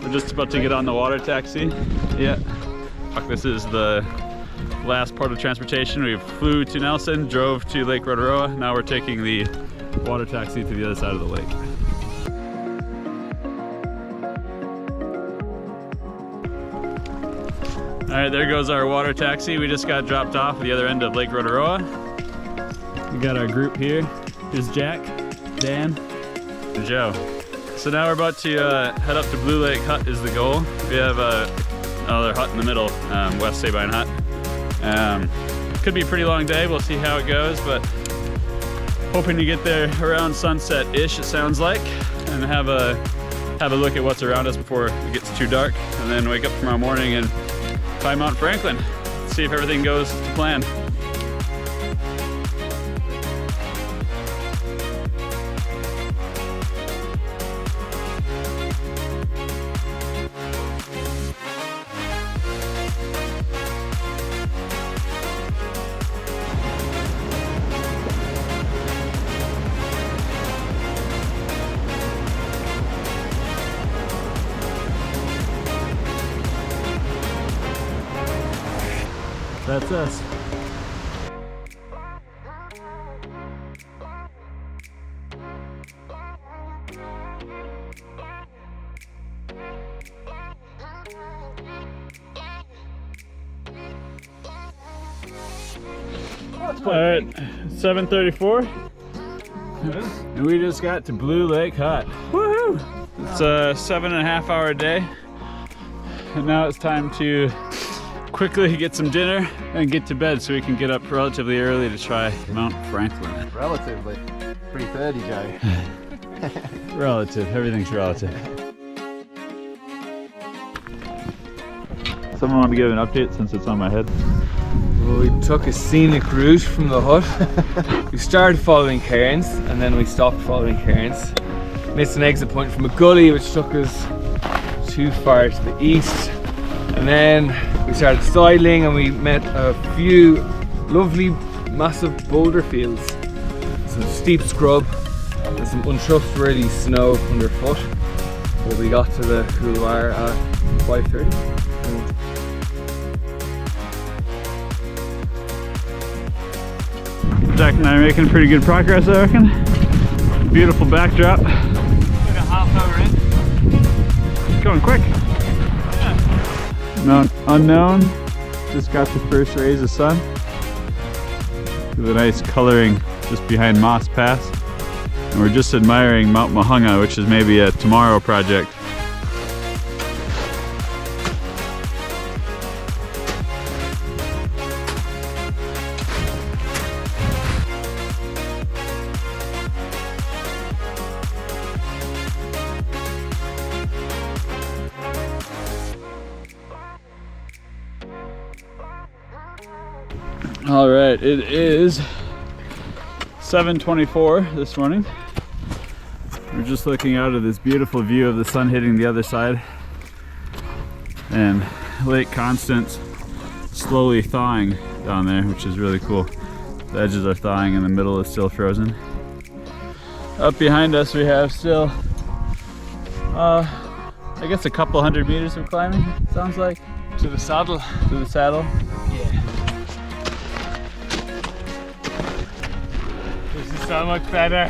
We're just about to get on the water taxi. Yeah. This is the last part of transportation. We flew to Nelson, drove to Lake Rotorua. Now we're taking the water taxi to the other side of the lake. All right, there goes our water taxi. We just got dropped off at the other end of Lake Rotorua. We got our group here. Here's Jack, Dan, and Joe. So now we're about to head up to Blue Lake Hut is the goal. We have another hut in the middle, West Sabine Hut. Could be a pretty long day, we'll see how it goes, but hoping to get there around sunset-ish, it sounds like, and have a look at what's around us before it gets too dark, and then wake up tomorrow morning and climb Mount Franklin. See if everything goes to plan. That's us. Alright, 7:34. And we just got to Blue Lake Hut. Woohoo! It's a 7.5 hour day. And now it's time to quickly get some dinner and get to bed so we can get up relatively early to try Mount Franklin. Relatively. 3:30, Joe. Relative, everything's relative. Someone want to give an update since it's on my head? Well, we took a scenic route from the hut. We started following cairns and then we stopped following cairns. Missed an exit point from a gully which took us too far to the east. And then we started sidling and we met a few lovely massive boulder fields. Some steep scrub and some untrustworthy snow underfoot. But we got to the couloir at 5:30. Jack and I are making pretty good progress, I reckon. Beautiful backdrop. Like a half hour in. It's going quick. Mount Unknown, just got the first rays of sun. With a nice coloring just behind Moss Pass. And we're just admiring Mount Mahunga, which is maybe a tomorrow project. All right, it is 7:24 this morning. We're just looking out at this beautiful view of the sun hitting the other side and Lake Constance slowly thawing down there, which is really cool. The edges are thawing and the middle is still frozen. Up behind us we have still, I guess a couple hundred meters of climbing, sounds like. To the saddle. To the saddle. Yeah. This is so much better.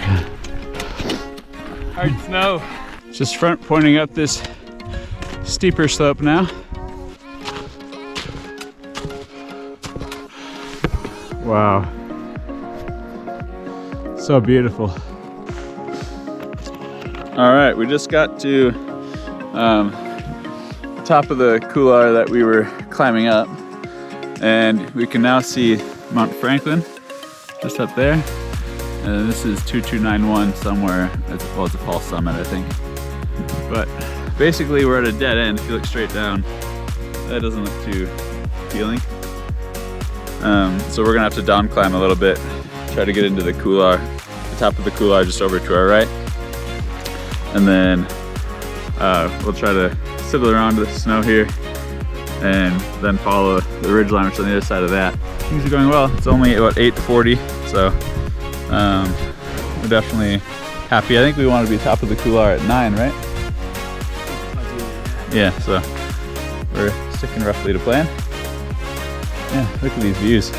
Hard snow. Just front pointing up this steeper slope now. Wow. So beautiful. All right, we just got to top of the couloir that we were climbing up, and we can now see Mount Franklin just up there. And this is 2291 somewhere. It's a false summit, I think. But basically we're at a dead end. If you look straight down, that doesn't look too appealing. So we're gonna have to down climb a little bit, try to get into the couloir, the top of the couloir just over to our right. And then we'll try to sidle around the snow here and then follow the ridgeline, which is on the other side of that. Things are going well. It's only about 8:40, so we're definitely happy. I think we want to be top of the couloir at 9, right? Yeah, so we're sticking roughly to plan. Yeah, look at these views.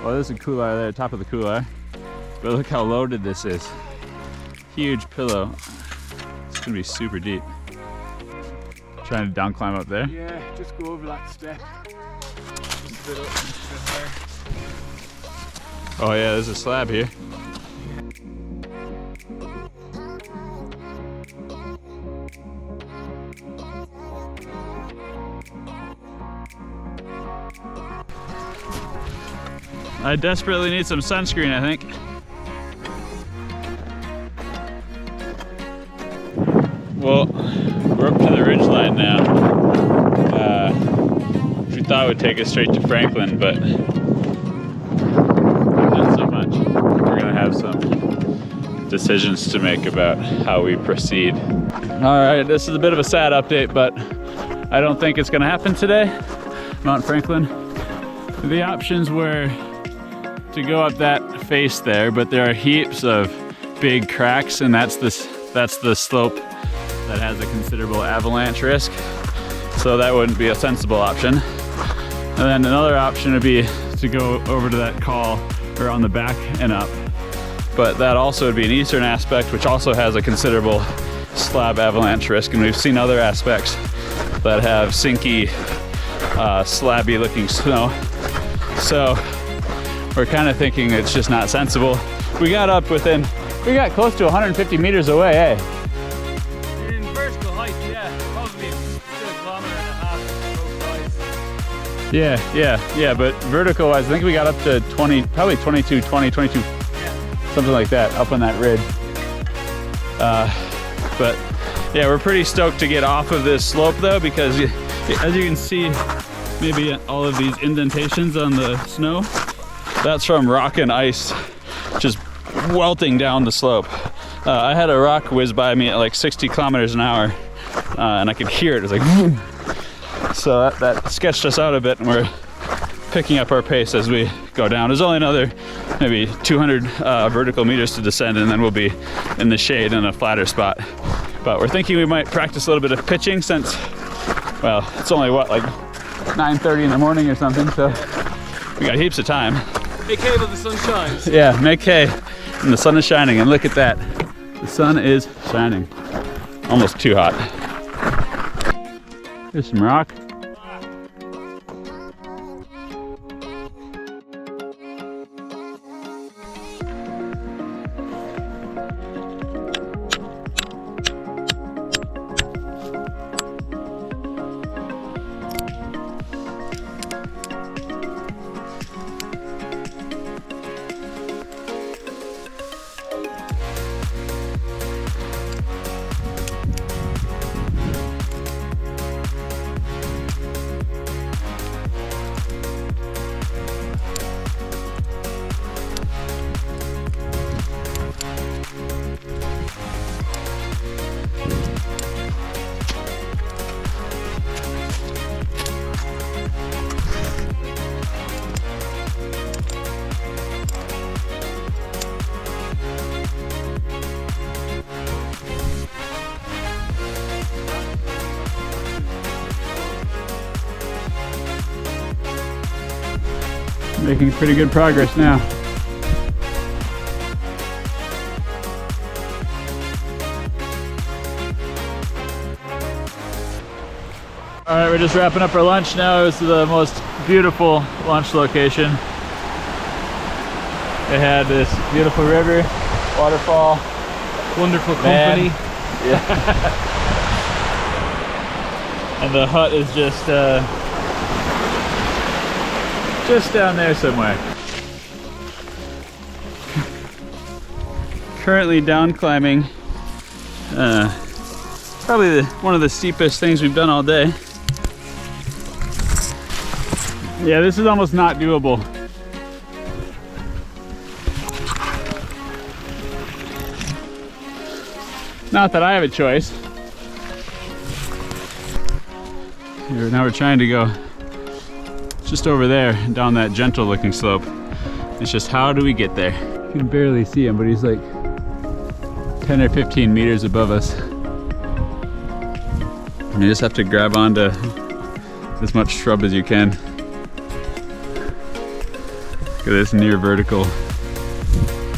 Oh, there's a couloir there, top of the couloir. But look how loaded this is. Huge pillow. It's gonna be super deep. Trying to down climb up there? Yeah, just go over that step. Just a bit up, just a bit higher. Oh yeah, there's a slab here. I desperately need some sunscreen, I think. Well, we're up to the ridgeline now. Which we thought would take us straight to Franklin, but not so much. We're gonna have some decisions to make about how we proceed. All right, this is a bit of a sad update, but I don't think it's gonna happen today. Mount Franklin. The options were to go up that face there, but there are heaps of big cracks, and that's the slope that has a considerable avalanche risk. So that wouldn't be a sensible option. And then another option would be to go over to that col or on the back and up. But that also would be an eastern aspect, which also has a considerable slab avalanche risk. And we've seen other aspects that have sinky, slabby looking snow. So we're kind of thinking it's just not sensible. We got close to 150 meters away, eh? In vertical height, yeah, probably still a kilometer and a half both sides. Yeah, but vertical wise, I think we got up to 20, probably 22, something like that, up on that ridge. But yeah, we're pretty stoked to get off of this slope though, because as you can see, maybe all of these indentations on the snow, that's from rock and ice just welting down the slope. I had a rock whiz by me at like 60 kilometers an hour, and I could hear it. It was like, vroom. So that sketched us out a bit, and we're picking up our pace as we go down. There's only another maybe 200 vertical meters to descend, and then we'll be in the shade in a flatter spot. But we're thinking we might practice a little bit of pitching since, well, it's only what, like 9:30 in the morning or something, so we got heaps of time. Make hay while the sun shines. Yeah, make hay. And the sun is shining, and look at that. The sun is shining. Almost too hot. There's some rock. Making pretty good progress now. All right, we're just wrapping up our lunch now. It was the most beautiful lunch location. It had this beautiful river, waterfall, Wonderful company. Yeah. And the hut is just down there somewhere. Currently down climbing probably one of the steepest things we've done all day. Yeah, this is almost not doable. Not that I have a choice. Now we're trying to go just over there, down that gentle looking slope. It's just, how do we get there? can barely see him, but he's like 10 or 15 meters above us. And you just have to grab onto as much shrub as you can. Look at this near vertical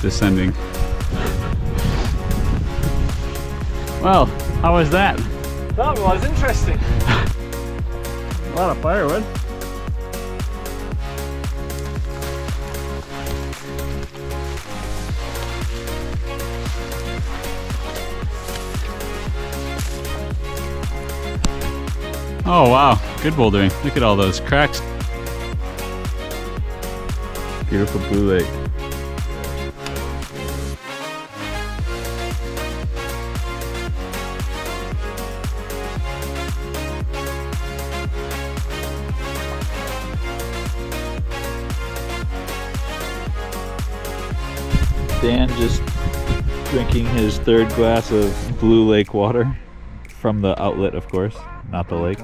descending. Well, how was that? That was interesting. A lot of firewood. Oh wow, good bouldering. Look at all those cracks. Beautiful blue lake. Dan just drinking his third glass of blue lake water from the outlet, of course, not the lake.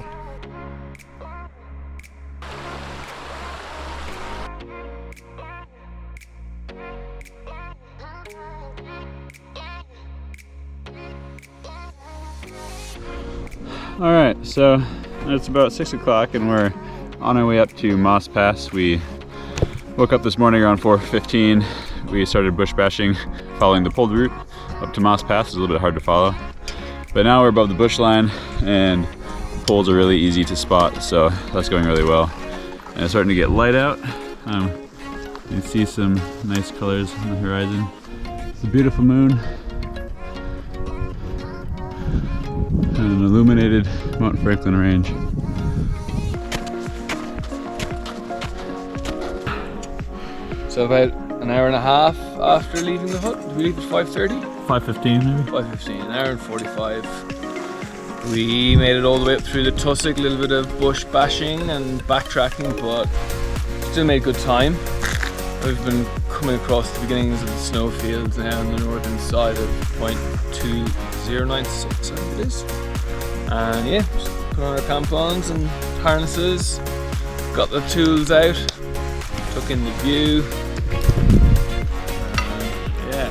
All right, so it's about 6 o'clock and we're on our way up to Moss Pass. We woke up this morning around 4:15. We started bush bashing, following the pulled route up to Moss Pass. It's a little bit hard to follow, but now we're above the bush line and the poles are really easy to spot, so that's going really well. And it's starting to get light out. You can see some nice colors on the horizon. It's a beautiful moon. And an illuminated Mount Franklin range. So about an hour and a half after leaving the hut. Did we leave at 5:30? 5:15 maybe? 5:15, an hour and 45. We made it all the way up through the tussock, a little bit of bush bashing and backtracking, but still made good time. We've been coming across the beginnings of the snowfields now on the northern side of point 2096, I think it is. And yeah, just put on our crampons and harnesses, got the tools out, took in the view. Yeah,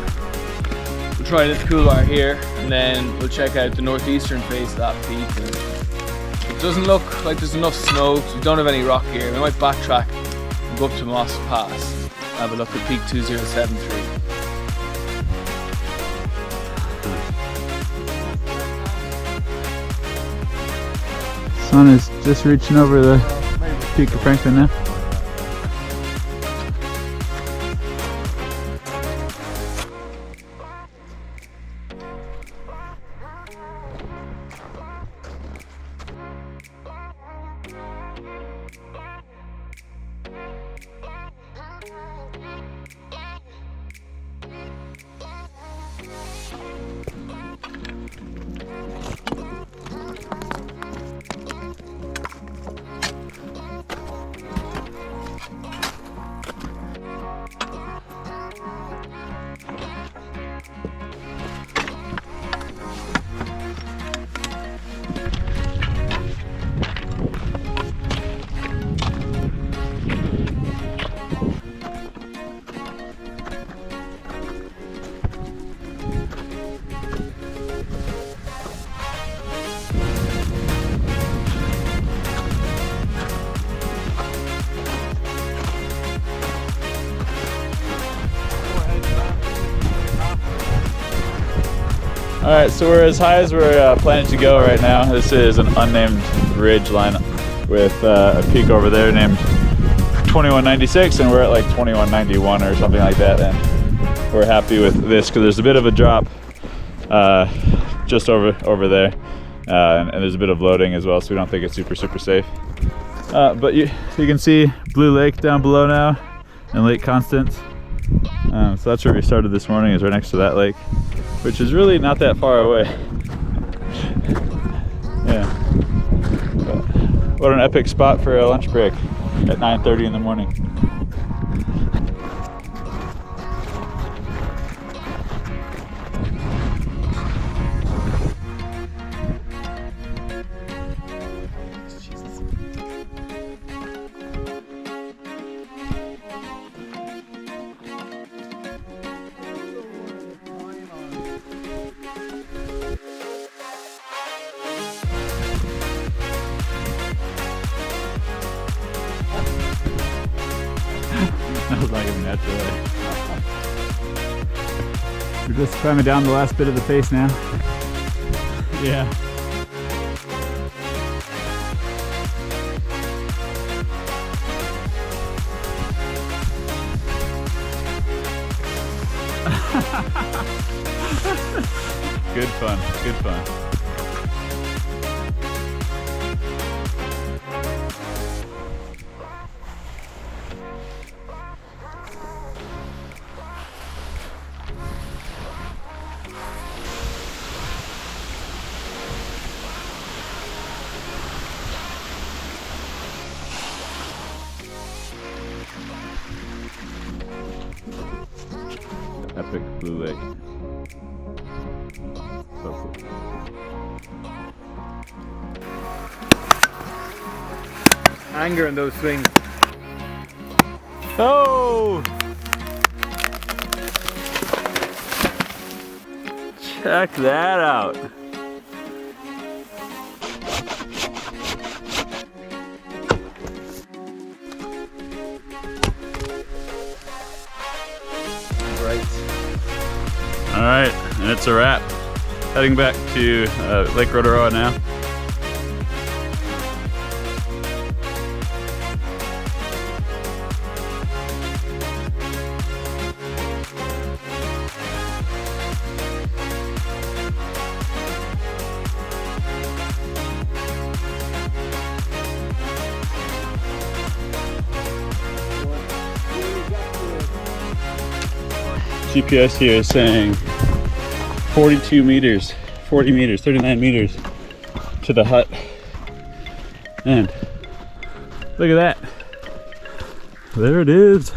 we'll try this cool bar here and then we'll check out the northeastern face of that peak. And it doesn't look like there's enough snow because we don't have any rock here. We might backtrack and go up to Moss Pass and have a look at peak 2073. Sun is just reaching over the peak of Franklin now. Alright, so we're as high as we're planning to go right now. This is an unnamed ridge line with a peak over there named 2196, and we're at like 2191 or something like that, and we're happy with this because there's a bit of a drop just over there, and there's a bit of loading as well, so we don't think it's super safe. But you can see Blue Lake down below now and Lake Constance. So that's where we started this morning, is right next to that lake, which is really not that far away. Yeah. But what an epic spot for a lunch break at 9:30 in the morning. Smells like a natural. We're just climbing down the last bit of the face now. Yeah. Good fun, good fun. Epic Blue Lake. So cool. Anger in those swings. Oh! Check that out. All right, and it's a wrap. Heading back to Lake Rotorua now. GPS here is saying 42 meters, 40 meters, 39 meters to the hut. And look at that. There it is.